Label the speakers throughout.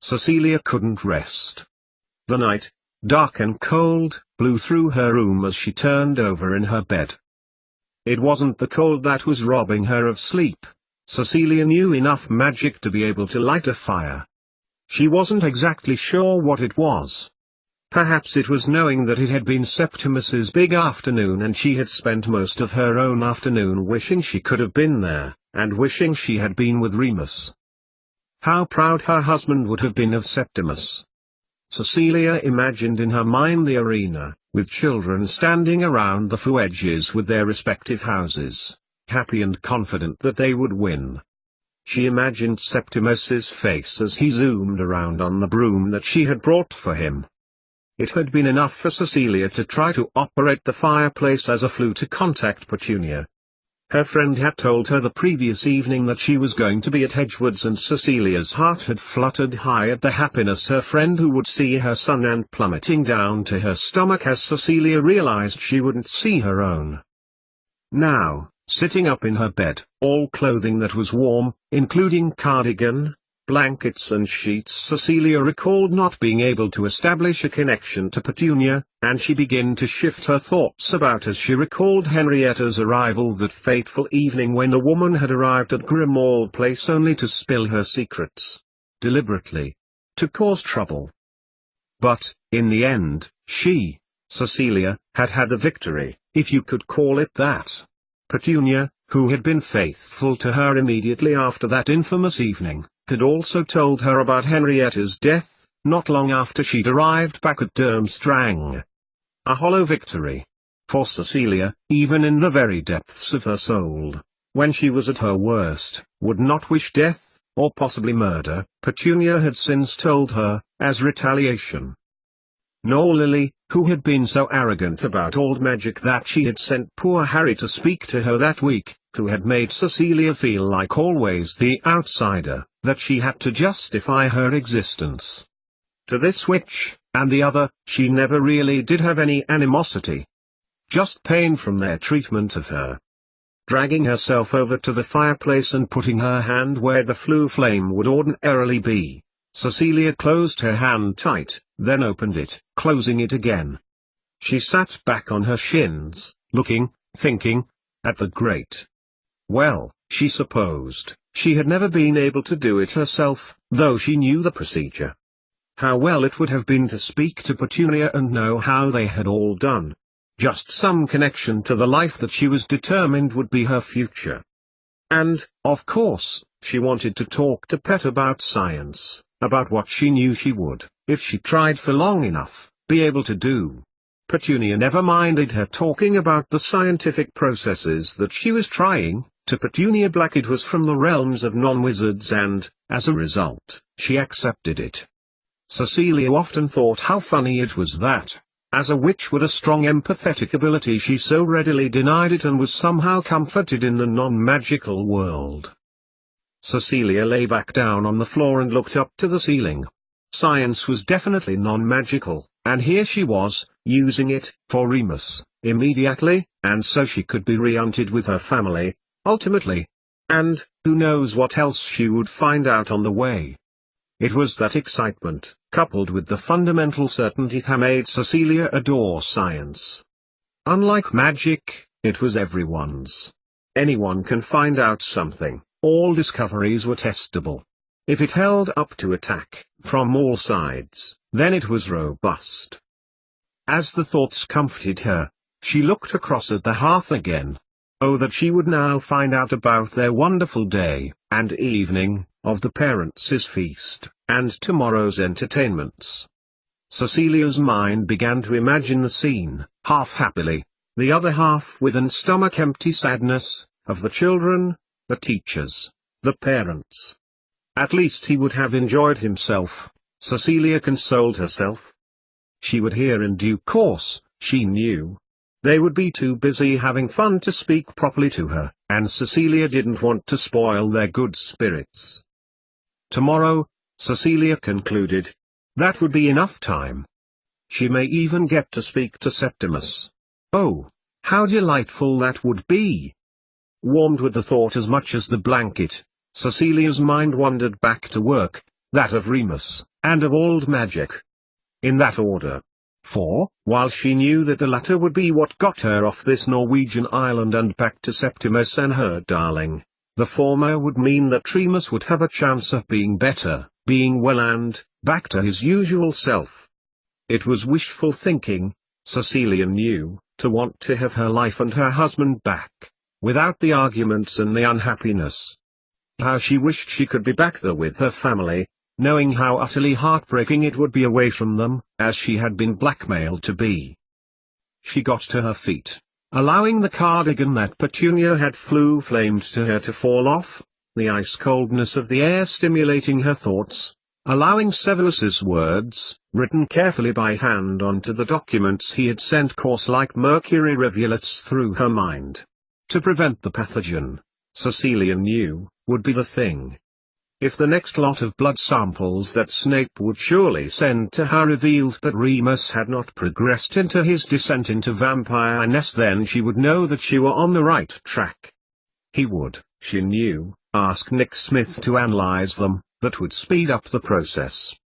Speaker 1: Cecilia couldn't rest. The night, dark and cold, blew through her room as she turned over in her bed. It wasn't the cold that was robbing her of sleep. Cecilia knew enough magic to be able to light a fire. She wasn't exactly sure what it was. Perhaps it was knowing that it had been Septimus's big afternoon and she had spent most of her own afternoon wishing she could have been there, and wishing she had been with Remus. How proud her husband would have been of Septimus. Cecilia imagined in her mind the arena, with children standing around the edges with their respective houses, happy and confident that they would win. She imagined Septimus's face as he zoomed around on the broom that she had brought for him. It had been enough for Cecilia to try to operate the fireplace as a flue to contact Petunia. Her friend had told her the previous evening that she was going to be at Edgewood's, and Cecilia's heart had fluttered high at the happiness her friend who would see her son, and plummeting down to her stomach as Cecilia realized she wouldn't see her own. Now, sitting up in her bed, all clothing that was warm, including cardigan, blankets and sheets, Cecilia recalled not being able to establish a connection to Petunia, and she began to shift her thoughts about as she recalled Henrietta's arrival that fateful evening when the woman had arrived at Grimmauld Place only to spill her secrets. Deliberately. To cause trouble. But, in the end, she, Cecilia, had had a victory, if you could call it that. Petunia, who had been faithful to her immediately after that infamous evening, had also told her about Henrietta's death, not long after she'd arrived back at Durmstrang. A hollow victory. For Cecilia, even in the very depths of her soul, when she was at her worst, would not wish death, or possibly murder, Petunia had since told her, as retaliation. Nor Lily, who had been so arrogant about old magic that she had sent poor Harry to speak to her that week, who had made Cecilia feel like always the outsider, that she had to justify her existence. To this witch, and the other, she never really did have any animosity. Just pain from their treatment of her. Dragging herself over to the fireplace and putting her hand where the flue flame would ordinarily be, Cecilia closed her hand tight, then opened it, closing it again. She sat back on her shins, looking, thinking, at the grate. Well, she supposed, she had never been able to do it herself, though she knew the procedure. How well it would have been to speak to Petunia and know how they had all done. Just some connection to the life that she was determined would be her future. And, of course, she wanted to talk to Pet about science, about what she knew she would, if she tried for long enough, be able to do. Petunia never minded her talking about the scientific processes that she was trying. To Petunia Black it was from the realms of non-wizards and, as a result, she accepted it. Cecilia often thought how funny it was that, as a witch with a strong empathetic ability, she so readily denied it and was somehow comforted in the non-magical world. Cecilia lay back down on the floor and looked up to the ceiling. Science was definitely non-magical, and here she was, using it, for Remus, immediately, and so she could be reunited with her family, ultimately. And, who knows what else she would find out on the way. It was that excitement, coupled with the fundamental certainty that made Cecilia adore science. Unlike magic, it was everyone's. Anyone can find out something, all discoveries were testable. If it held up to attack, from all sides, then it was robust. As the thoughts comforted her, she looked across at the hearth again. Oh, that she would now find out about their wonderful day, and evening, of the parents' feast, and tomorrow's entertainments. Cecilia's mind began to imagine the scene, half happily, the other half with an stomach-empty sadness, of the children, the teachers, the parents. At least he would have enjoyed himself, Cecilia consoled herself. She would hear in due course, she knew. They would be too busy having fun to speak properly to her, and Cecilia didn't want to spoil their good spirits. Tomorrow, Cecilia concluded. That would be enough time. She may even get to speak to Septimus. Oh, how delightful that would be! Warmed with the thought as much as the blanket, Cecilia's mind wandered back to work, that of Remus, and of old magic. In that order. For, while she knew that the latter would be what got her off this Norwegian island and back to Septimus and her darling, the former would mean that Remus would have a chance of being better, being well and, back to his usual self. It was wishful thinking, Cecilia knew, to want to have her life and her husband back, without the arguments and the unhappiness. How she wished she could be back there with her family, knowing how utterly heartbreaking it would be away from them, as she had been blackmailed to be. She got to her feet, allowing the cardigan that Petunia had flamed to her to fall off, the ice-coldness of the air stimulating her thoughts, allowing Severus's words, written carefully by hand onto the documents he had sent, course like mercury rivulets through her mind. To prevent the pathogen, Cecilia knew, would be the thing. If the next lot of blood samples that Snape would surely send to her revealed that Remus had not progressed into his descent into vampireness, then she would know that she were on the right track. He would, she knew, ask Nick Smith to analyze them. That would speed up the process.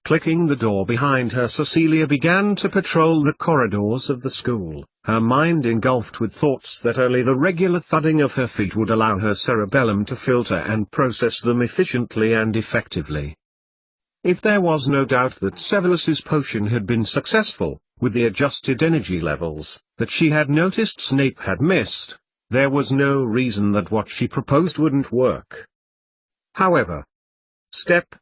Speaker 1: Clicking the door behind her, Cecilia began to patrol the corridors of the school, her mind engulfed with thoughts that only the regular thudding of her feet would allow her cerebellum to filter and process them efficiently and effectively. If there was no doubt that Severus's potion had been successful, with the adjusted energy levels that she had noticed Snape had missed, there was no reason that what she proposed wouldn't work. However, step,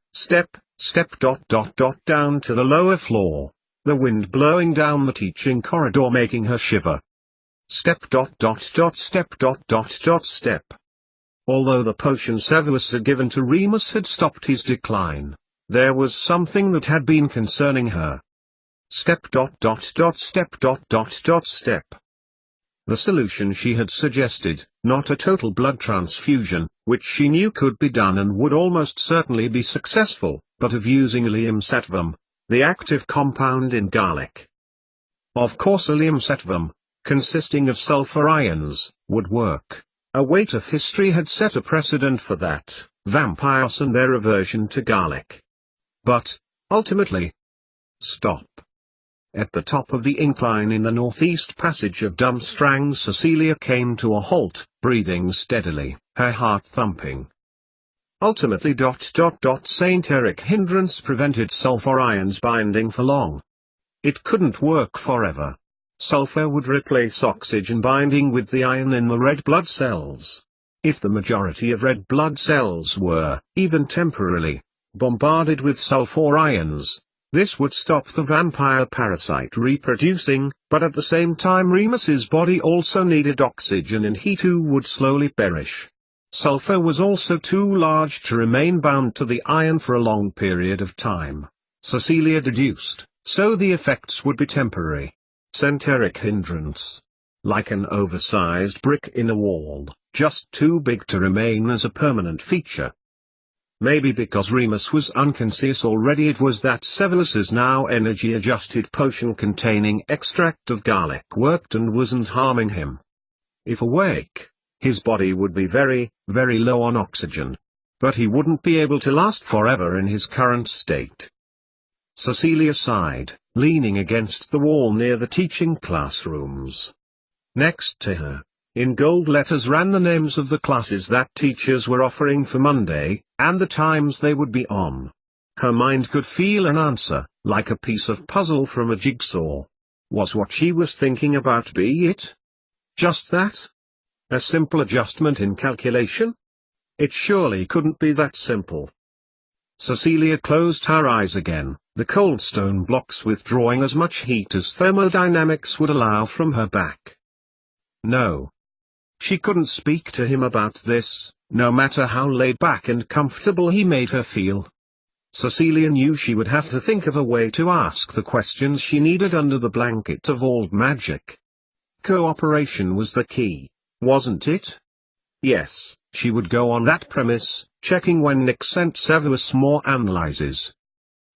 Speaker 1: down to the lower floor, the wind blowing down the teaching corridor making her shiver. Step. Although the potion Severus had given to Remus had stopped his decline, there was something that had been concerning her. Step. The solution she had suggested, not a total blood transfusion, which she knew could be done and would almost certainly be successful, but of using Allium sativum, the active compound in garlic. Of course Allium sativum, consisting of sulfur ions, would work. A weight of history had set a precedent for that, vampires and their aversion to garlic. But, ultimately, stop. At the top of the incline in the northeast passage of Dumstrang, Cecilia came to a halt, breathing steadily, her heart thumping. Ultimately. St. Eric hindrance prevented sulfur ions binding for long. It couldn't work forever. Sulfur would replace oxygen binding with the iron in the red blood cells. If the majority of red blood cells were, even temporarily, bombarded with sulfur ions, this would stop the vampire parasite reproducing, but at the same time Remus's body also needed oxygen and he too would slowly perish. Sulfur was also too large to remain bound to the iron for a long period of time, Cecilia deduced, so the effects would be temporary. Centeric hindrance. Like an oversized brick in a wall, just too big to remain as a permanent feature. Maybe because Remus was unconscious already, it was that Severus's now energy-adjusted potion containing extract of garlic worked and wasn't harming him. If awake, his body would be very, very low on oxygen. But he wouldn't be able to last forever in his current state. Cecilia sighed, leaning against the wall near the teaching classrooms. Next to her, in gold letters, ran the names of the classes that teachers were offering for Monday, and the times they would be on. Her mind could feel an answer, like a piece of puzzle from a jigsaw. Was what she was thinking about be it? Just that? A simple adjustment in calculation? It surely couldn't be that simple. Cecilia closed her eyes again, the cold stone blocks withdrawing as much heat as thermodynamics would allow from her back. No. She couldn't speak to him about this, no matter how laid back and comfortable he made her feel. Cecilia knew she would have to think of a way to ask the questions she needed under the blanket of old magic. Cooperation was the key, wasn't it? Yes, she would go on that premise, checking when Nick sent Severus more analyses.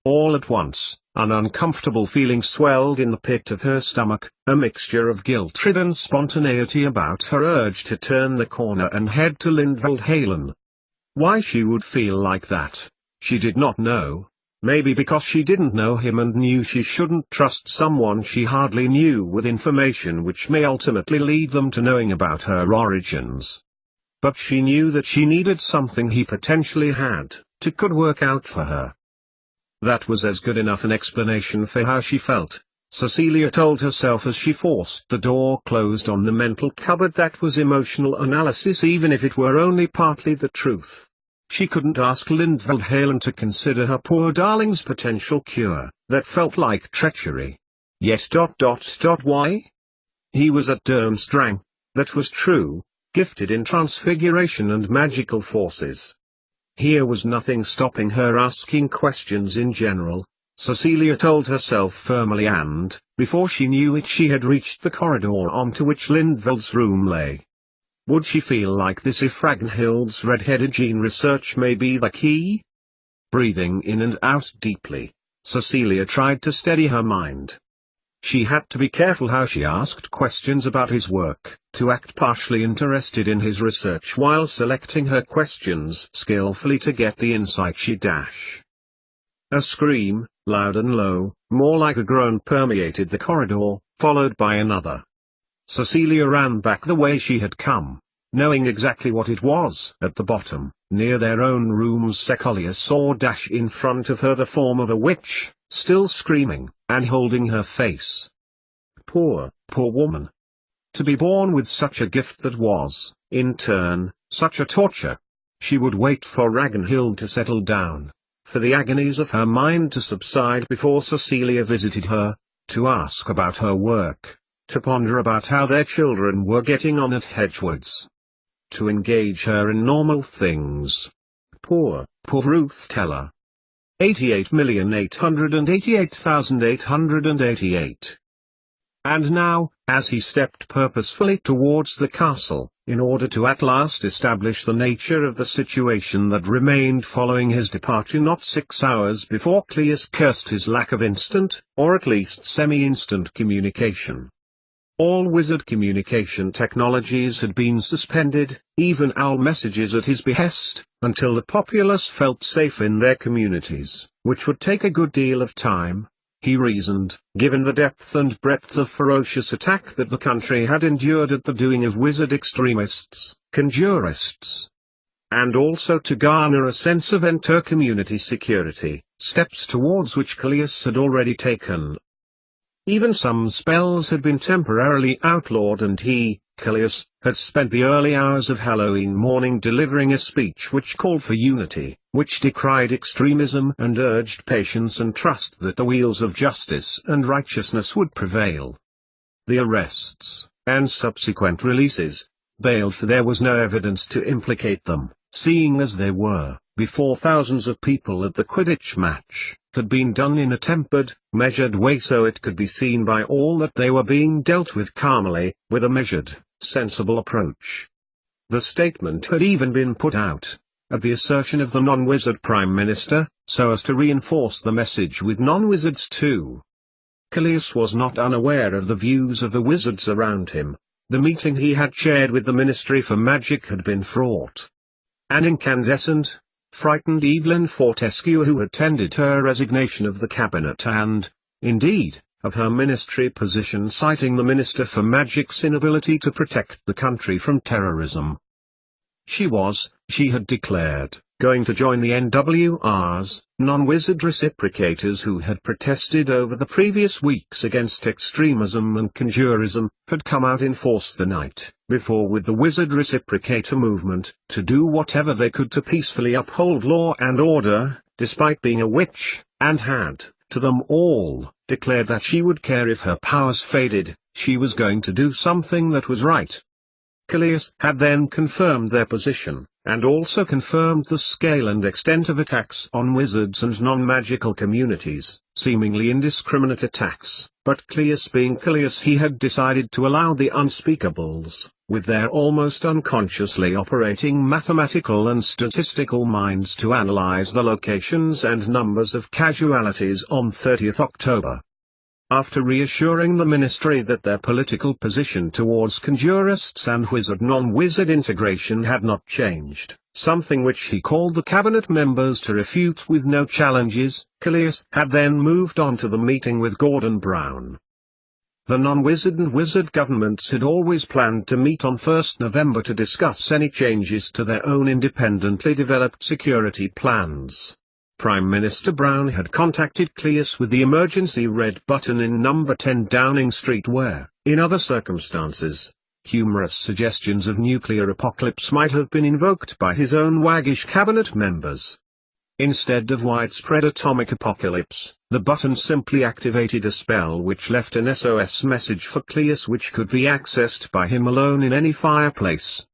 Speaker 1: All at once, an uncomfortable feeling swelled in the pit of her stomach, a mixture of guilt-ridden spontaneity about her urge to turn the corner and head to Lindvoldhalen. Why she would feel like that, She did not know. Maybe because she didn't know him and knew she shouldn't trust someone she hardly knew with information which may ultimately lead them to knowing about her origins. But she knew that she needed something he potentially had, to could work out for her. That was as good enough an explanation for how she felt, Cecilia told herself as she forced the door closed on the mental cupboard. That was emotional analysis, even if it were only partly the truth. She couldn't ask Lindveld Halen to consider her poor darling's potential cure. That felt like treachery. Yes. Why? He was at Durmstrang. That was true, gifted in transfiguration and magical forces. Here was nothing stopping her asking questions in general, Cecilia told herself firmly, and, before she knew it, she had reached the corridor onto which Lindveld's room lay. Would she feel like this if Ragnhild's red-headed gene research may be the key? Breathing in and out deeply, Cecilia tried to steady her mind. She had to be careful how she asked questions about his work, to act partially interested in his research while selecting her questions skillfully to get the insight she dash. A scream, loud and low, more like a groan, permeated the corridor, followed by another. Cecilia ran back the way she had come, knowing exactly what it was. At the bottom, near their own rooms, Cecilia saw dash in front of her the form of a witch, still screaming, and holding her face. Poor woman. To be born with such a gift that was, in turn, such a torture. She would wait for Ragnhild to settle down, for the agonies of her mind to subside before Cecilia visited her, to ask about her work, to ponder about how their children were getting on at Hedgewoods. To engage her in normal things. Poor Ruth Teller. 88,888,888. And now, as he stepped purposefully towards the castle, in order to at last establish the nature of the situation that remained following his departure not 6 hours before, Cleus cursed his lack of instant, or at least semi-instant communication. All wizard communication technologies had been suspended, even owl messages at his behest, until the populace felt safe in their communities, which would take a good deal of time, he reasoned, given the depth and breadth of ferocious attack that the country had endured at the doing of wizard extremists, conjurists. And also to garner a sense of inter-community security, steps towards which Cleus had already taken. Even some spells had been temporarily outlawed, and he, Cleus, had spent the early hours of Halloween morning delivering a speech which called for unity, which decried extremism and urged patience and trust that the wheels of justice and righteousness would prevail. The arrests, and subsequent releases, bailed, for there was no evidence to implicate them, seeing as they were, before thousands of people at the Quidditch match, had been done in a tempered, measured way, so it could be seen by all that they were being dealt with calmly, with a measured, sensible approach. The statement had even been put out, at the assertion of the non-wizard Prime Minister, so as to reinforce the message with non-wizards too. Cleus was not unaware of the views of the wizards around him. The meeting he had chaired with the Ministry for Magic had been fraught. An incandescent, frightened Evelyn Fortescue, who had tendered her resignation of the cabinet and, indeed, of her ministry position, citing the Minister for Magic's inability to protect the country from terrorism. She had declared, going to join the NWRs, non-wizard reciprocators who had protested over the previous weeks against extremism and conjurism, had come out in force the night before with the wizard reciprocator movement, to do whatever they could to peacefully uphold law and order, despite being a witch, and had, to them all, declared that she would care if her powers faded, she was going to do something that was right. Cleus had then confirmed their position, and also confirmed the scale and extent of attacks on wizards and non-magical communities, seemingly indiscriminate attacks, but Cleus being Cleus, he had decided to allow the unspeakables, with their almost unconsciously operating mathematical and statistical minds, to analyze the locations and numbers of casualties on 30th October. After reassuring the ministry that their political position towards conjurists and wizard-non-wizard integration had not changed, something which he called the cabinet members to refute with no challenges, Callias had then moved on to the meeting with Gordon Brown. The non-wizard and wizard governments had always planned to meet on 1st November to discuss any changes to their own independently developed security plans. Prime Minister Brown had contacted Callias with the emergency red button in number 10 Downing Street where, in other circumstances, humorous suggestions of nuclear apocalypse might have been invoked by his own waggish cabinet members. Instead of widespread atomic apocalypse, the button simply activated a spell which left an SOS message for Callias which could be accessed by him alone in any fireplace.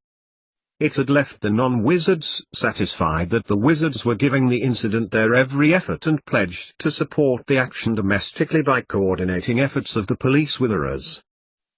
Speaker 1: It had left the non-wizards satisfied that the wizards were giving the incident their every effort and pledged to support the action domestically by coordinating efforts of the police witherers.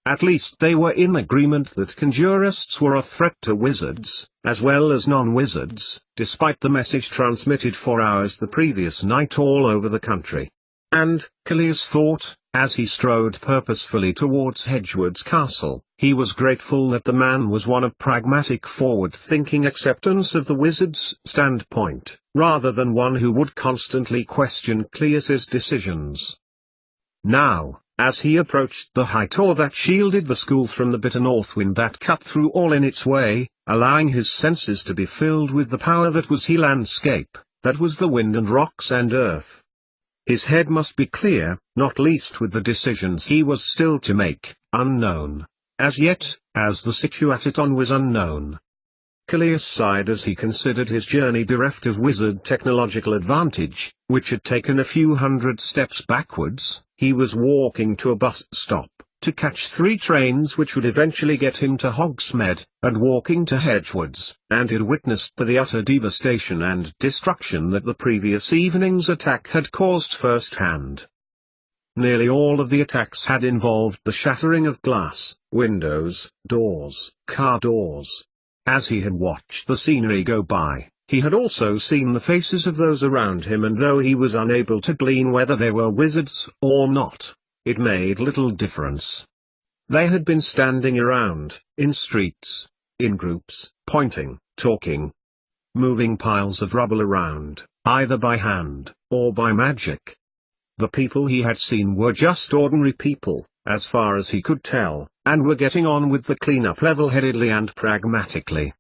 Speaker 1: At least they were in agreement that conjurists were a threat to wizards, as well as non-wizards, despite the message transmitted for hours the previous night all over the country. And, Callias thought, as he strode purposefully towards Hedgewood's castle, he was grateful that the man was one of pragmatic forward-thinking acceptance of the wizard's standpoint, rather than one who would constantly question Callias's decisions. Now, as he approached the high tor that shielded the school from the bitter north wind that cut through all in its way, allowing his senses to be filled with the power that was he landscape, that was the wind and rocks and earth. His head must be clear, not least with the decisions he was still to make, unknown. As yet, as the situation was unknown. Callias sighed as he considered his journey bereft of wizard technological advantage, which had taken a few hundred steps backwards. He was walking to a bus stop, to catch 3 trains which would eventually get him to Hogsmeade, and walking to Hedgewood's, and had witnessed the utter devastation and destruction that the previous evening's attack had caused firsthand. Nearly all of the attacks had involved the shattering of glass, windows, doors, car doors. As he had watched the scenery go by, he had also seen the faces of those around him, and though he was unable to glean whether they were wizards or not, it made little difference. They had been standing around, in streets, in groups, pointing, talking, moving piles of rubble around, either by hand, or by magic. The people he had seen were just ordinary people, as far as he could tell, and were getting on with the cleanup level-headedly and pragmatically.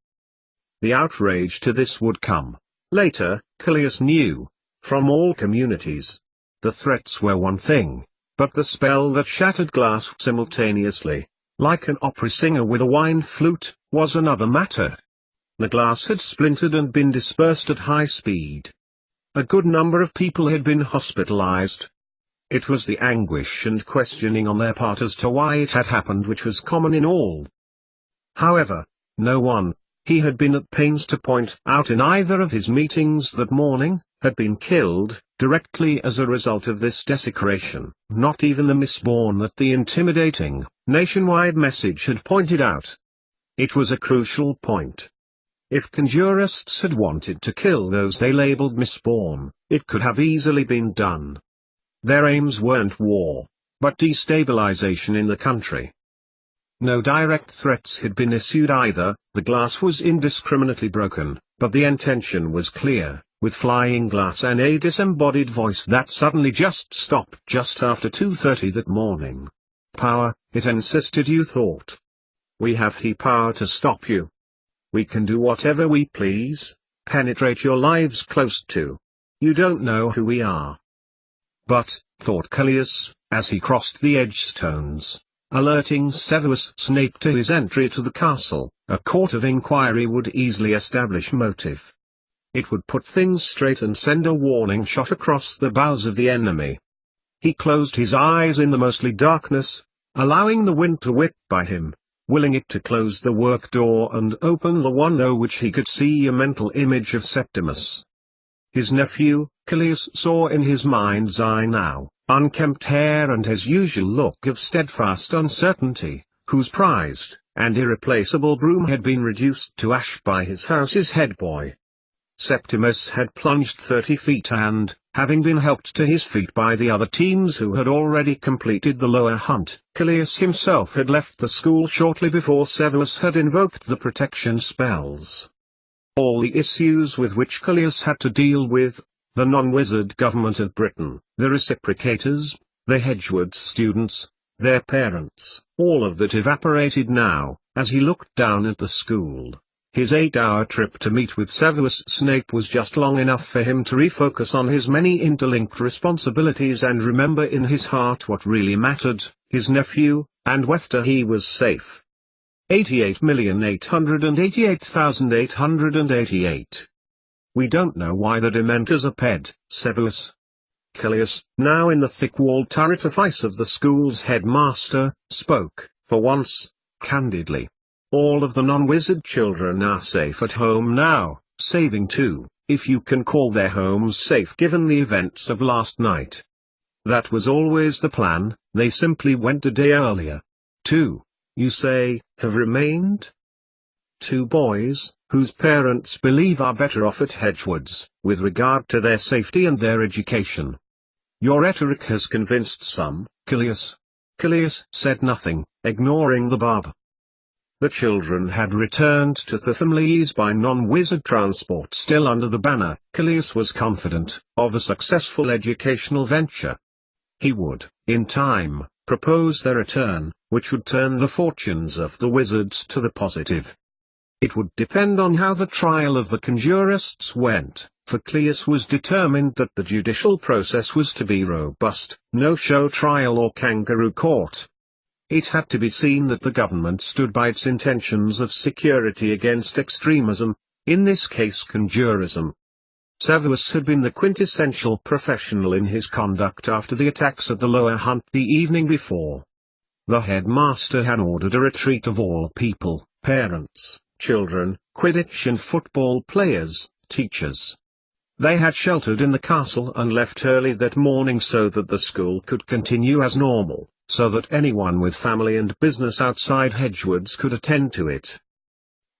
Speaker 1: The outrage to this would come, later, Callias knew, from all communities. The threats were one thing, but the spell that shattered glass simultaneously, like an opera singer with a wine flute, was another matter. The glass had splintered and been dispersed at high speed. A good number of people had been hospitalized. It was the anguish and questioning on their part as to why it had happened which was common in all. However, no one, he had been at pains to point out in either of his meetings that morning, had been killed, directly as a result of this desecration, not even the Mistborn that the intimidating, nationwide message had pointed out. It was a crucial point. If conjurists had wanted to kill those they labeled Mistborn, it could have easily been done. Their aims weren't war, but destabilization in the country. No direct threats had been issued either, the glass was indiscriminately broken, but the intention was clear, with flying glass and a disembodied voice that suddenly just stopped just after 2:30 that morning. Power, it insisted, you thought. We have the power to stop you. We can do whatever we please, penetrate your lives close to. You don't know who we are. But, thought Callias, as he crossed the edgestones, alerting Severus Snape to his entry to the castle, a court of inquiry would easily establish motive. It would put things straight and send a warning shot across the bows of the enemy. He closed his eyes in the mostly darkness, allowing the wind to whip by him, willing it to close the work door and open the one through which he could see a mental image of Septimus. His nephew, Callias saw in his mind's eye now, unkempt hair and his usual look of steadfast uncertainty, whose prized and irreplaceable broom had been reduced to ash by his house's head boy. Septimus had plunged 30 feet and, having been helped to his feet by the other teams who had already completed the lower hunt, Callias himself had left the school shortly before Severus had invoked the protection spells. All the issues with which Callias had to deal with, the non-wizard government of Britain, the reciprocators, the Hedgewood students, their parents, all of that evaporated now, as he looked down at the school. His 8-hour trip to meet with Severus Snape was just long enough for him to refocus on his many interlinked responsibilities and remember in his heart what really mattered, his nephew, and whether he was safe. 88,888,888. We don't know why the Dementors are ped, Severus. Callias, now in the thick-walled turret office of the school's headmaster, spoke, for once, candidly. All of the non-wizard children are safe at home now, saving 2, if you can call their homes safe given the events of last night. That was always the plan, they simply went a day earlier. 2, you say, have remained? 2 boys, whose parents believe are better off at Hedgewoods, with regard to their safety and their education. Your rhetoric has convinced some, Callias. Callias said nothing, ignoring the barb. The children had returned to the families by non-wizard transport still under the banner, Callias was confident, of a successful educational venture. He would, in time, propose their return, which would turn the fortunes of the wizards to the positive. It would depend on how the trial of the conjurists went, for Callias was determined that the judicial process was to be robust, no show trial or kangaroo court. It had to be seen that the government stood by its intentions of security against extremism, in this case conjurism. Severus had been the quintessential professional in his conduct after the attacks at the lower hunt the evening before. The headmaster had ordered a retreat of all people, parents, children, Quidditch and football players, teachers. They had sheltered in the castle and left early that morning so that the school could continue as normal, so that anyone with family and business outside Hedgewoods could attend to it.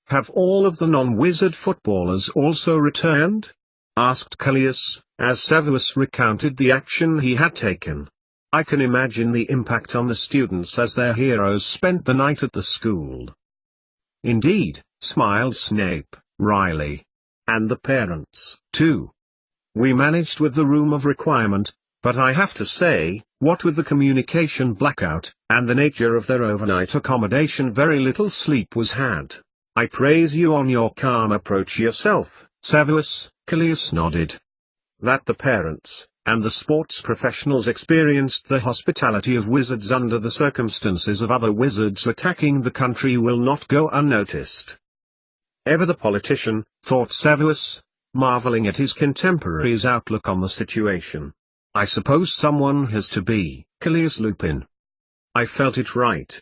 Speaker 1: Have all of the non-wizard footballers also returned? Asked Callias, as Severus recounted the action he had taken. I can imagine the impact on the students as their heroes spent the night at the school. Indeed, smiled Snape, wryly. And the parents, too. We managed with the room of requirement, but I have to say, what with the communication blackout, and the nature of their overnight accommodation, very little sleep was had. I praise you on your calm approach yourself, Severus. Callias nodded. That the parents, and the sports professionals experienced the hospitality of wizards under the circumstances of other wizards attacking the country will not go unnoticed. Ever the politician, thought Severus, marveling at his contemporary's outlook on the situation. I suppose someone has to be, Callias Lupin. I felt it right.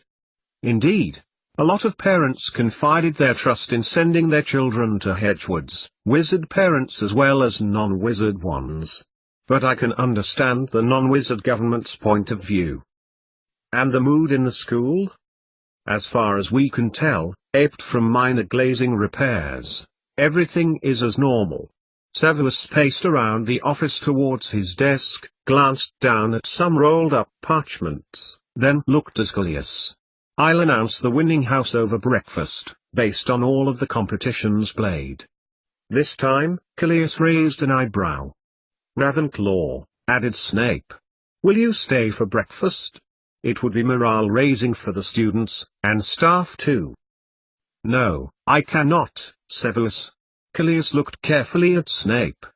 Speaker 1: Indeed, a lot of parents confided their trust in sending their children to Hedgewoods, wizard parents as well as non-wizard ones. But I can understand the non-wizard government's point of view. And the mood in the school? As far as we can tell, aped from minor glazing repairs, everything is as normal. Severus paced around the office towards his desk, glanced down at some rolled-up parchments, then looked at Callias. I'll announce the winning house over breakfast, based on all of the competitions played. This time, Callias raised an eyebrow. Ravenclaw, added Snape. Will you stay for breakfast? It would be morale-raising for the students, and staff too. No, I cannot, Severus. Callias looked carefully at Snape.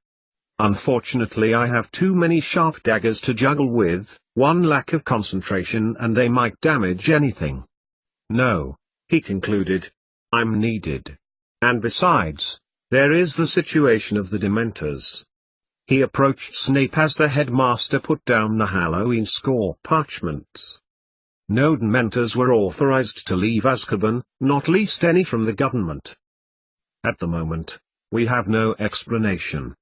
Speaker 1: Unfortunately I have too many sharp daggers to juggle with, one lack of concentration and they might damage anything. No, he concluded. I'm needed. And besides, there is the situation of the Dementors. He approached Snape as the headmaster put down the Halloween score parchments. No Dementors were authorized to leave Azkaban, not least any from the government. At the moment, we have no explanation.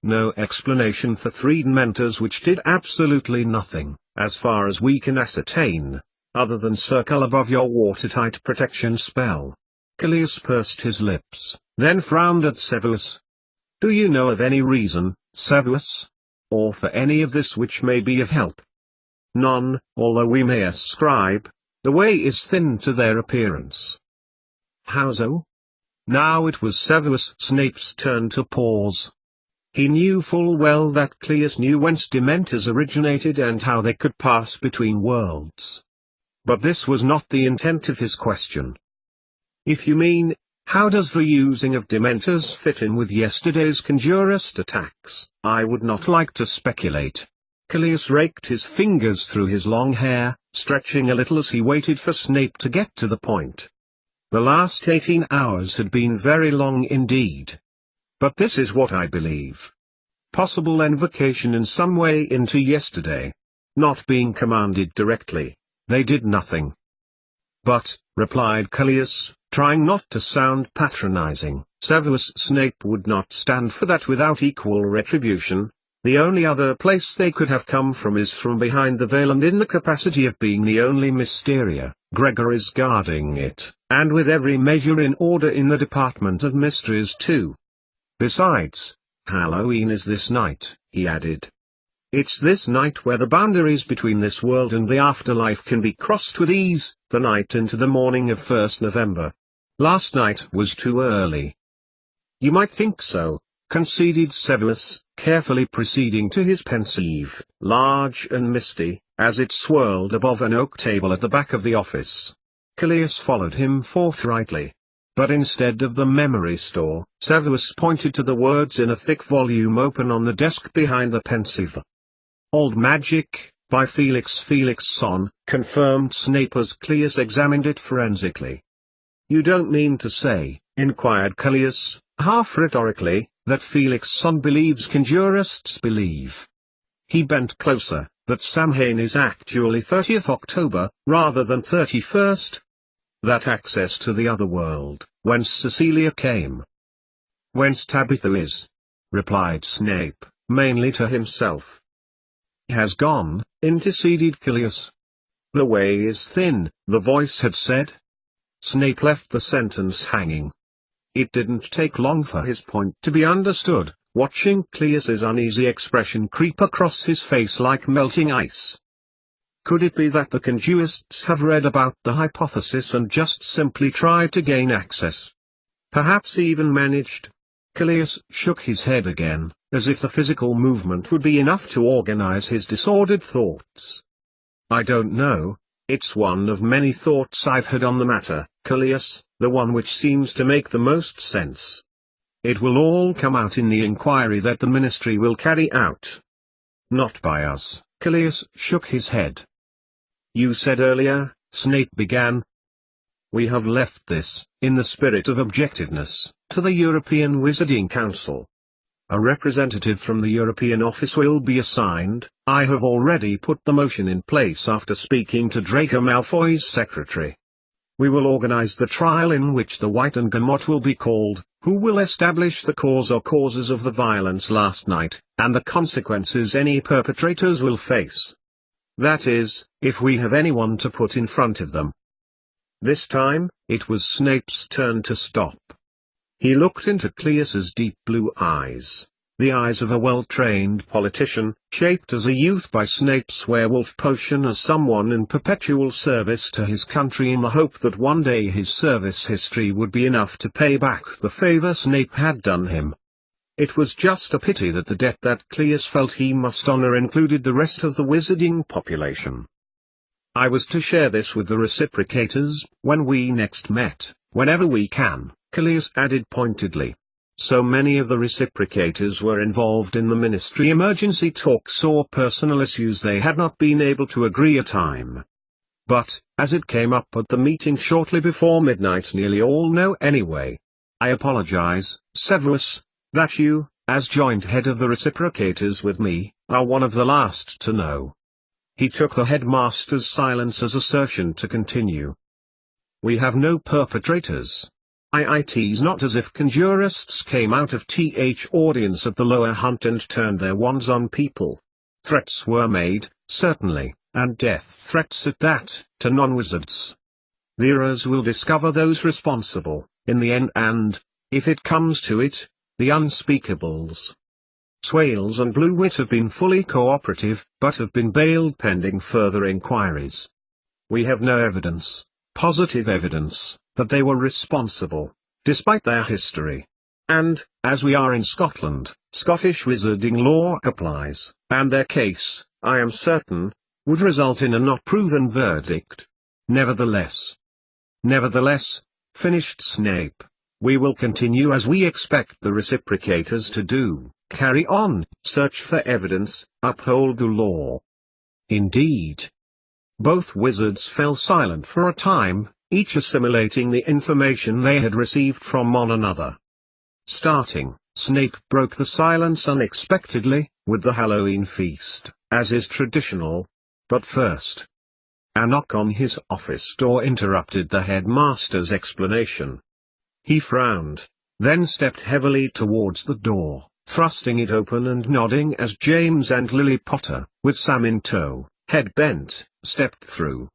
Speaker 1: No explanation for 3 Dementors which did absolutely nothing, as far as we can ascertain, other than circle above your watertight protection spell. Callias pursed his lips, then frowned at Severus. Do you know of any reason, Severus? Or for any of this which may be of help? None, although we may ascribe the way is thin to their appearance. How so? Now it was Severus Snape's turn to pause. He knew full well that Cleus knew whence Dementors originated and how they could pass between worlds. But this was not the intent of his question. If you mean, how does the using of Dementors fit in with yesterday's Conjurist attacks, I would not like to speculate. Cleus raked his fingers through his long hair, stretching a little as he waited for Snape to get to the point. The last 18 hours had been very long indeed. But this is what I believe. Possible invocation in some way into yesterday. Not being commanded directly, they did nothing. But, replied Cleus, trying not to sound patronizing, Severus Snape would not stand for that without equal retribution. The only other place they could have come from is from behind the veil, and in the capacity of being the only Mysteria, Gregor is guarding it, and with every measure in order in the department of mysteries too. Besides, Halloween is this night, he added. It's this night where the boundaries between this world and the afterlife can be crossed with ease, the night into the morning of 1st November. Last night was too early. You might think so, conceded Severus, carefully proceeding to his pensieve, large and misty, as it swirled above an oak table at the back of the office. Cleus followed him forthrightly. But instead of the memory store, Severus pointed to the words in a thick volume open on the desk behind the pensieve. Old Magic, by Felix Felixson, confirmed Snape as Cleus examined it forensically. You don't mean to say, inquired Cleus, half rhetorically, that Felixson believes Conjurists believe. He bent closer, that Samhain is actually 30th October, rather than 31st? That access to the other world, whence Cecilia came. Whence Tabitha is, replied Snape, mainly to himself. Has gone, interceded Cleus. The way is thin, the voice had said. Snape left the sentence hanging. It didn't take long for his point to be understood, watching Cleus's uneasy expression creep across his face like melting ice. Could it be that the Conjurists have read about the hypothesis and just simply tried to gain access? Perhaps even managed? Cleus shook his head again, as if the physical movement would be enough to organize his disordered thoughts. I don't know, it's one of many thoughts I've had on the matter, Cleus, the one which seems to make the most sense. It will all come out in the inquiry that the Ministry will carry out. Not by us, Cleus shook his head. You said earlier, Snape began. We have left this, in the spirit of objectiveness, to the European Wizarding Council. A representative from the European office will be assigned. I have already put the motion in place after speaking to Draco Malfoy's secretary. We will organize the trial in which the White and Guillemot will be called, who will establish the cause or causes of the violence last night, and the consequences any perpetrators will face. That is, if we have anyone to put in front of them. This time, it was Snape's turn to stop. He looked into Cleus's deep blue eyes, the eyes of a well-trained politician, shaped as a youth by Snape's werewolf potion, as someone in perpetual service to his country in the hope that one day his service history would be enough to pay back the favor Snape had done him. It was just a pity that the debt that Cleus felt he must honor included the rest of the wizarding population. I was to share this with the reciprocators, when we next met, whenever we can, Cleus added pointedly. So many of the reciprocators were involved in the Ministry emergency talks or personal issues they had not been able to agree a time. But, as it came up at the meeting shortly before midnight, nearly all know anyway. I apologize, Severus, that you, as joint head of the reciprocators with me, are one of the last to know. He took the headmaster's silence as assertion to continue. We have no perpetrators. It's not as if Conjurists came out of audience at the lower hunt and turned their wands on people. Threats were made, certainly, and death threats at that, to non-wizards. The Eras will discover those responsible, in the end, and, if it comes to it, the unspeakables. Swales and Blue Wit have been fully cooperative, but have been bailed pending further inquiries. We have no evidence, positive evidence, that they were responsible, despite their history. And, as we are in Scotland, Scottish wizarding law applies, and their case, I am certain, would result in a not proven verdict. Nevertheless, finished Snape, we will continue as we expect the reciprocators to do, carry on, search for evidence, uphold the law. Indeed. Both wizards fell silent for a time, each assimilating the information they had received from one another. Starting, Snape broke the silence unexpectedly, with the Halloween feast, as is traditional. But first, a knock on his office door interrupted the headmaster's explanation. He frowned, then stepped heavily towards the door, thrusting it open and nodding as James and Lily Potter, with Sam in tow, head bent, stepped through.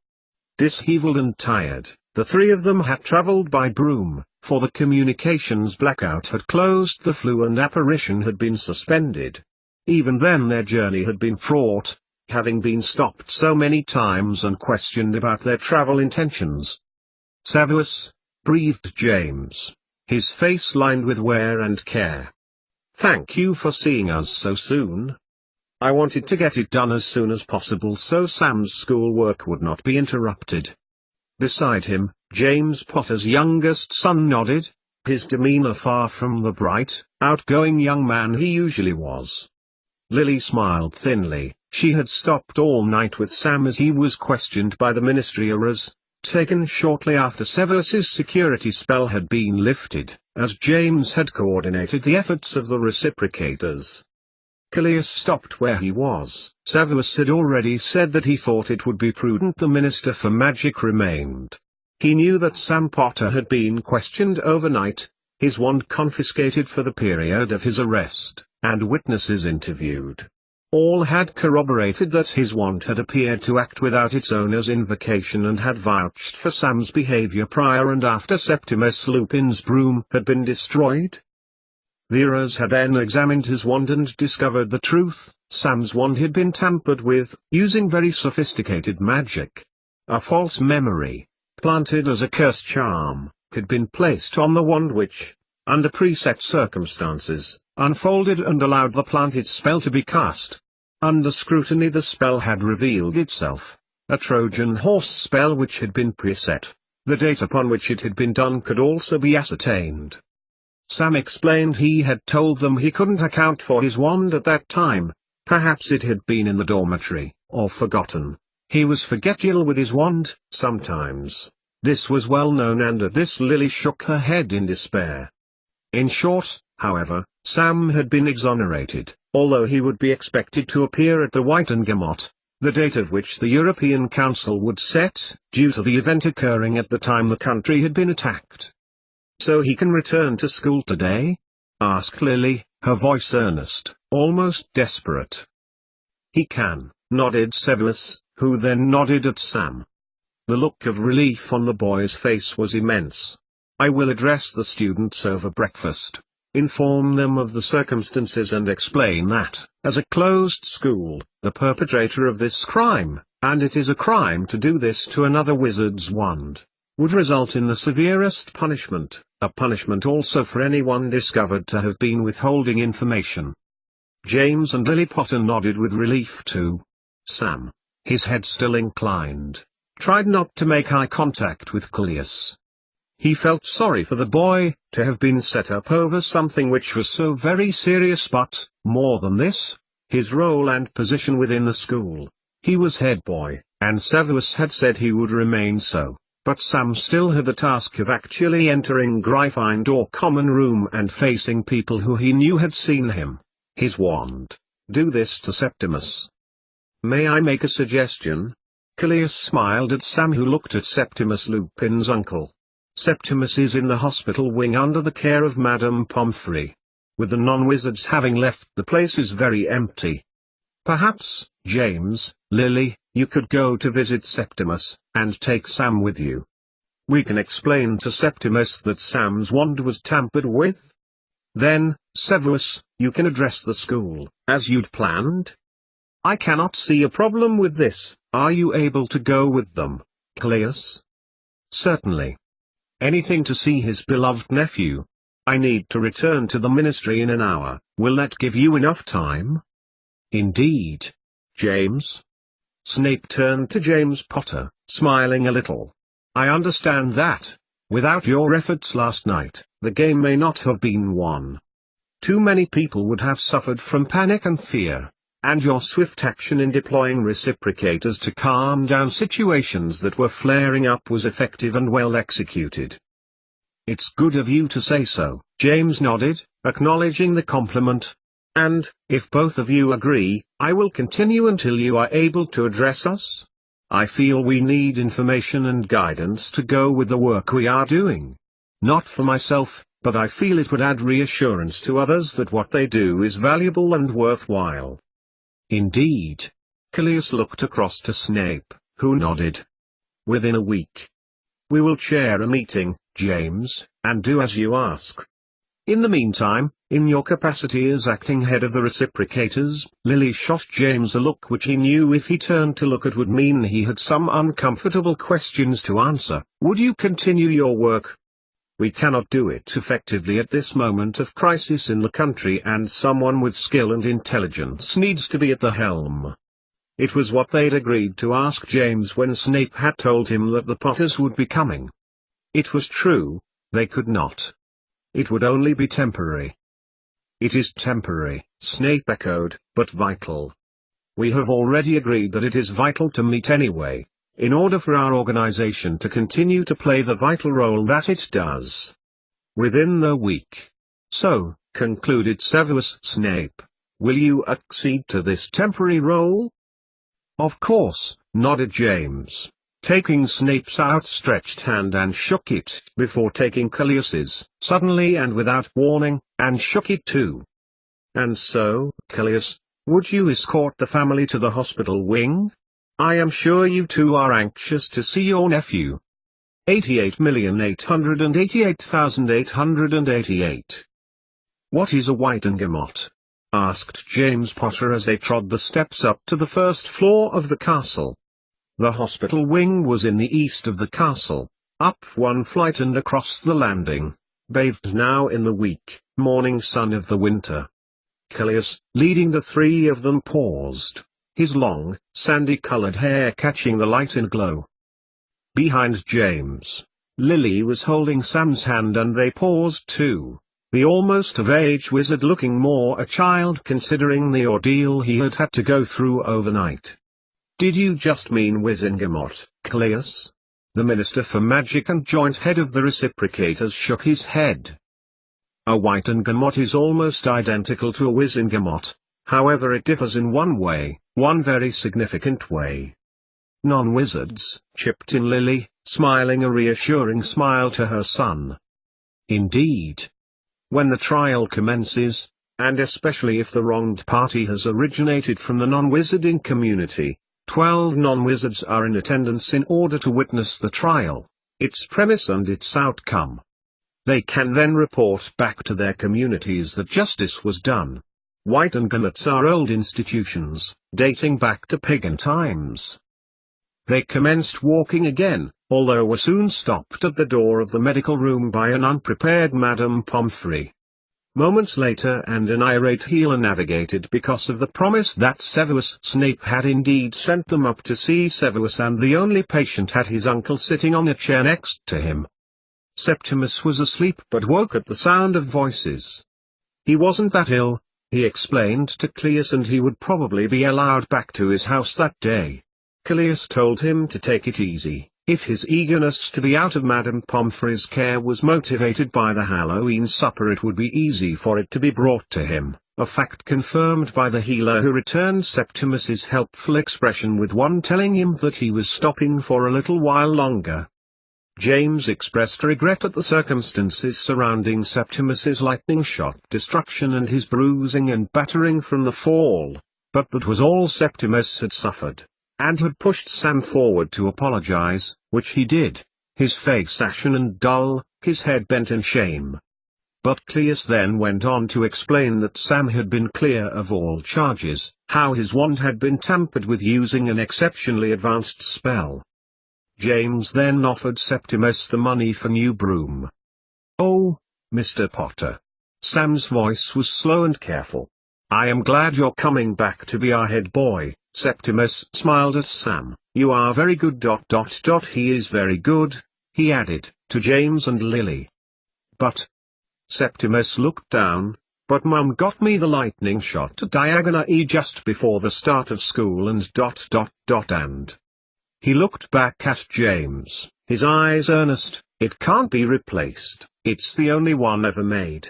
Speaker 1: Dishevelled and tired, the three of them had travelled by broom, for the communications blackout had closed the flue and apparition had been suspended. Even then their journey had been fraught, having been stopped so many times and questioned about their travel intentions. "Severus," breathed James, his face lined with wear and care. "Thank you for seeing us so soon. I wanted to get it done as soon as possible so Sam's schoolwork would not be interrupted." Beside him, James Potter's youngest son nodded, his demeanor far from the bright, outgoing young man he usually was. Lily smiled thinly. She had stopped all night with Sam as he was questioned by the ministeriers, taken shortly after Severus's security spell had been lifted, as James had coordinated the efforts of the reciprocators. Callias stopped where he was. Severus had already said that he thought it would be prudent the Minister for Magic remained. He knew that Sam Potter had been questioned overnight, his wand confiscated for the period of his arrest, and witnesses interviewed. All had corroborated that his wand had appeared to act without its owner's invocation and had vouched for Sam's behavior prior and after Septimus Lupin's broom had been destroyed. The Eras had then examined his wand and discovered the truth. Sam's wand had been tampered with, using very sophisticated magic. A false memory, planted as a curse charm, had been placed on the wand which, under preset circumstances, unfolded and allowed the planted spell to be cast. Under scrutiny the spell had revealed itself, a Trojan horse spell which had been preset. The date upon which it had been done could also be ascertained. Sam explained he had told them he couldn't account for his wand at that time. Perhaps it had been in the dormitory, or forgotten. He was forgetful with his wand, sometimes. This was well known, and at this Lily shook her head in despair. In short, however, Sam had been exonerated, although he would be expected to appear at the White and Guillemot, the date of which the European Council would set, due to the event occurring at the time the country had been attacked. "So he can return to school today?" asked Lily, her voice earnest, almost desperate. "He can," nodded Severus, who then nodded at Sam. The look of relief on the boy's face was immense. "I will address the students over breakfast, inform them of the circumstances and explain that, as a closed school, the perpetrator of this crime, and it is a crime to do this to another wizard's wand, would result in the severest punishment, a punishment also for anyone discovered to have been withholding information." James and Lily Potter nodded with relief too. Sam, his head still inclined, tried not to make eye contact with Callias. He felt sorry for the boy, to have been set up over something which was so very serious, but, more than this, his role and position within the school. He was head boy, and Severus had said he would remain so. But Sam still had the task of actually entering Gryffindor common room and facing people who he knew had seen him. His wand. Do this to Septimus. "May I make a suggestion?" Callias smiled at Sam, who looked at Septimus Lupin's uncle. "Septimus is in the hospital wing under the care of Madame Pomfrey. With the non-wizards having left, the place is very empty. Perhaps, James, Lily, you could go to visit Septimus, and take Sam with you. We can explain to Septimus that Sam's wand was tampered with." Then, Severus, you can address the school, as you'd planned? I cannot see a problem with this. Are you able to go with them, Callias? Certainly. Anything to see his beloved nephew. I need to return to the ministry in an hour. Will that give you enough time? Indeed. James? Snape turned to James Potter, smiling a little. I understand that. Without your efforts last night, the game may not have been won. Too many people would have suffered from panic and fear, and your swift action in deploying reciprocators to calm down situations that were flaring up was effective and well executed. It's good of you to say so, James nodded, acknowledging the compliment. And, if both of you agree, I will continue until you are able to address us. I feel we need information and guidance to go with the work we are doing. Not for myself, but I feel it would add reassurance to others that what they do is valuable and worthwhile. Indeed. Callias looked across to Snape, who nodded. Within a week. We will chair a meeting, James, and do as you ask. In the meantime, in your capacity as acting head of the reciprocators, Lily shot James a look which he knew if he turned to look at would mean he had some uncomfortable questions to answer. Would you continue your work? We cannot do it effectively at this moment of crisis in the country, and someone with skill and intelligence needs to be at the helm. It was what they'd agreed to ask James when Snape had told him that the Potters would be coming. It was true, they could not. It would only be temporary. It is temporary, Snape echoed, but vital. We have already agreed that it is vital to meet anyway, in order for our organization to continue to play the vital role that it does. Within the week. So, concluded Severus Snape, will you accede to this temporary role? Of course, nodded James, taking Snape's outstretched hand and shook it, before taking Callias's, suddenly and without warning, and shook it too. And so, Callias, would you escort the family to the hospital wing? I am sure you two are anxious to see your nephew. 88,888,888. What is a Whitengamot? Asked James Potter as they trod the steps up to the first floor of the castle. The hospital wing was in the east of the castle, up one flight and across the landing, bathed now in the weak, morning sun of the winter. Callias, leading the three of them, paused, his long, sandy-colored hair catching the light and glow. Behind James, Lily was holding Sam's hand and they paused too, the almost-of-age wizard looking more a child considering the ordeal he had had to go through overnight. Did you just mean Wizengamot, Callias? The Minister for Magic and joint head of the Reciprocators shook his head. A Whitengamot is almost identical to a Wizengamot, however it differs in one way, one very significant way. Non-wizards, chipped in Lily, smiling a reassuring smile to her son. Indeed. When the trial commences, and especially if the wronged party has originated from the non-wizarding community, 12 non-wizards are in attendance in order to witness the trial, its premise and its outcome. They can then report back to their communities that justice was done. Whitengamots are old institutions, dating back to pagan times. They commenced walking again, although were soon stopped at the door of the medical room by an unprepared Madame Pomfrey. Moments later and an irate healer navigated because of the promise that Severus Snape had indeed sent them up to see Severus, and the only patient had his uncle sitting on a chair next to him. Septimus was asleep but woke at the sound of voices. He wasn't that ill, he explained to Callias, and he would probably be allowed back to his house that day. Callias told him to take it easy, if his eagerness to be out of Madame Pomfrey's care was motivated by the Halloween supper, it would be easy for it to be brought to him, a fact confirmed by the healer who returned Septimus's helpful expression with one telling him that he was stopping for a little while longer. James expressed regret at the circumstances surrounding Septimus's lightning-shot destruction and his bruising and battering from the fall, but that was all Septimus had suffered, and had pushed Sam forward to apologize, which he did, his face ashen and dull, his head bent in shame. But Cleus then went on to explain that Sam had been clear of all charges, how his wand had been tampered with using an exceptionally advanced spell. James then offered Septimus the money for new broom. "Oh, Mr. Potter." Sam's voice was slow and careful. "I am glad you're coming back to be our head boy." Septimus smiled at Sam. "You are very good. He is very good," he added, to James and Lily. "But..." Septimus looked down. "But Mum got me the lightning shot at Diagon E just before the start of school and ... and..." He looked back at James, his eyes earnest. "It can't be replaced, it's the only one ever made."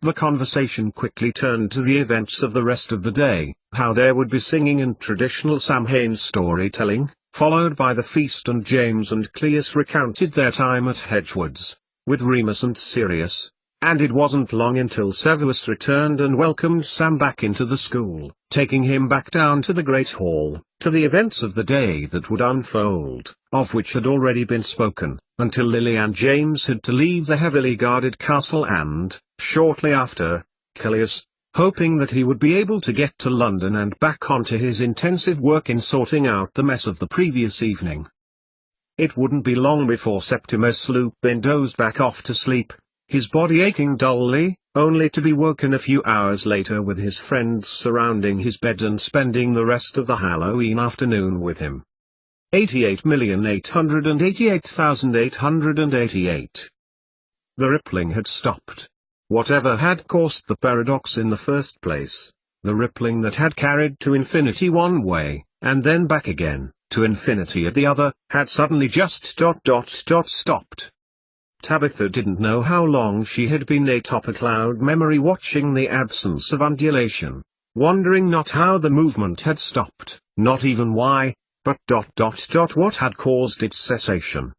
Speaker 1: The conversation quickly turned to the events of the rest of the day, how there would be singing and traditional Samhain storytelling, followed by the feast, and James and Cleus recounted their time at Hedgewoods, with Remus and Sirius, and it wasn't long until Severus returned and welcomed Sam back into the school, taking him back down to the Great Hall, to the events of the day that would unfold, of which had already been spoken, until Lily and James had to leave the heavily guarded castle and, shortly after, Cleus, hoping that he would be able to get to London and back onto his intensive work in sorting out the mess of the previous evening. It wouldn't be long before Septimus Lupin dozed back off to sleep, his body aching dully, only to be woken a few hours later with his friends surrounding his bed and spending the rest of the Halloween afternoon with him. 88,888,888. The rippling had stopped. Whatever had caused the paradox in the first place, the rippling that had carried to infinity one way, and then back again, to infinity at the other, had suddenly just stopped. Tabitha didn't know how long she had been atop a cloud memory, watching the absence of undulation, wondering not how the movement had stopped, not even why, but what had caused its cessation.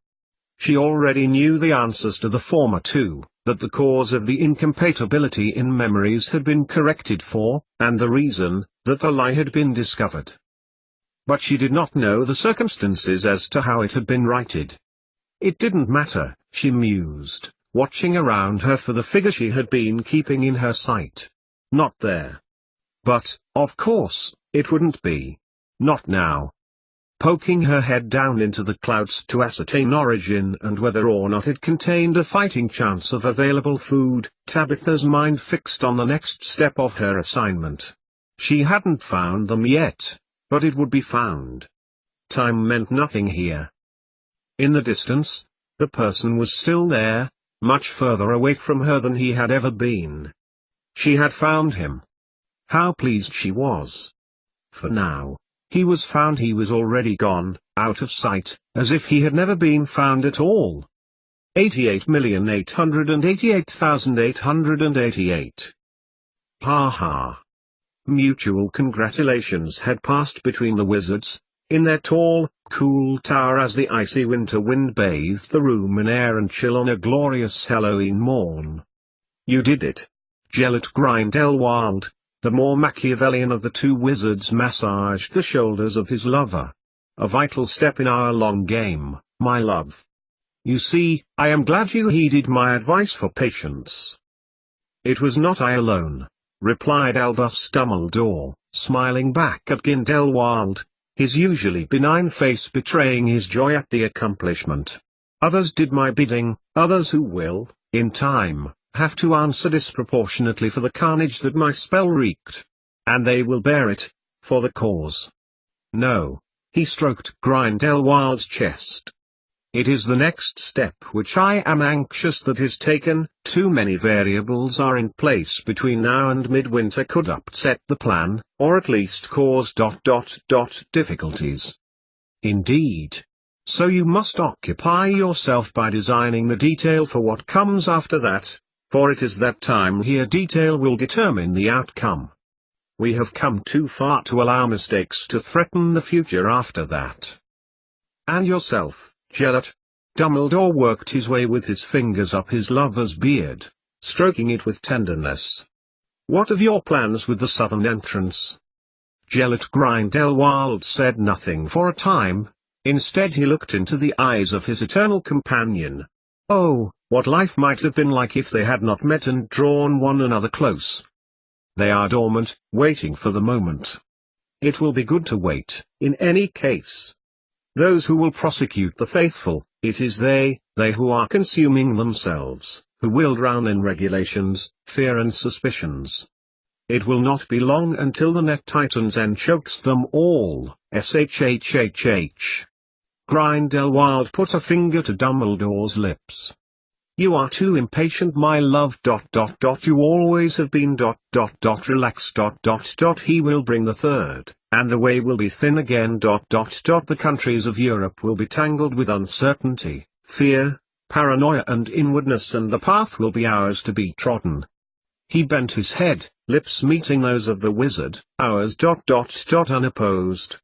Speaker 1: She already knew the answers to the former two, that the cause of the incompatibility in memories had been corrected for, and the reason, that the lie had been discovered. But she did not know the circumstances as to how it had been righted. It didn't matter, she mused, watching around her for the figure she had been keeping in her sight. Not there. But, of course, it wouldn't be. Not now. Poking her head down into the clouds to ascertain origin and whether or not it contained a fighting chance of available food, Tabitha's mind fixed on the next step of her assignment. She hadn't found them yet, but it would be found. Time meant nothing here. In the distance, the person was still there, much further away from her than he had ever been. She had found him. How pleased she was. For now, he was found. He was already gone, out of sight, as if he had never been found at all. 88,888,888. Ha ha. Mutual congratulations had passed between the wizards, in their tall, cool tower as the icy winter wind bathed the room in air and chill on a glorious Halloween morn. You did it. Gellert Grindelwald, the more Machiavellian of the two wizards, massaged the shoulders of his lover. A vital step in our long game, my love. You see, I am glad you heeded my advice for patience. It was not I alone, replied Albus Dumbledore, smiling back at Grindelwald, his usually benign face betraying his joy at the accomplishment. Others did my bidding, others who will, in time, have to answer disproportionately for the carnage that my spell wreaked. And they will bear it, for the cause. No. He stroked Grindelwald's chest. It is the next step which I am anxious that is taken. Too many variables are in place between now and midwinter could upset the plan, or at least cause ... difficulties. Indeed. So you must occupy yourself by designing the detail for what comes after that, for it is that time here detail will determine the outcome. We have come too far to allow mistakes to threaten the future after that. And yourself, Gellert. Dumbledore worked his way with his fingers up his lover's beard, stroking it with tenderness. What of your plans with the southern entrance? Gellert Grindelwald said nothing for a time. Instead he looked into the eyes of his eternal companion. Oh, what life might have been like if they had not met and drawn one another close. They are dormant, waiting for the moment. It will be good to wait, in any case. Those who will prosecute the faithful, it is they who are consuming themselves, who will drown in regulations, fear and suspicions. It will not be long until the net tightens and chokes them all. SHHHH. Grindelwald put a finger to Dumbledore's lips. You are too impatient, my love. You always have been. Relax. He will bring the third, and the way will be thin again. The countries of Europe will be tangled with uncertainty, fear, paranoia and inwardness, and the path will be ours to be trodden. He bent his head, lips meeting those of the wizard. Ours. Unopposed.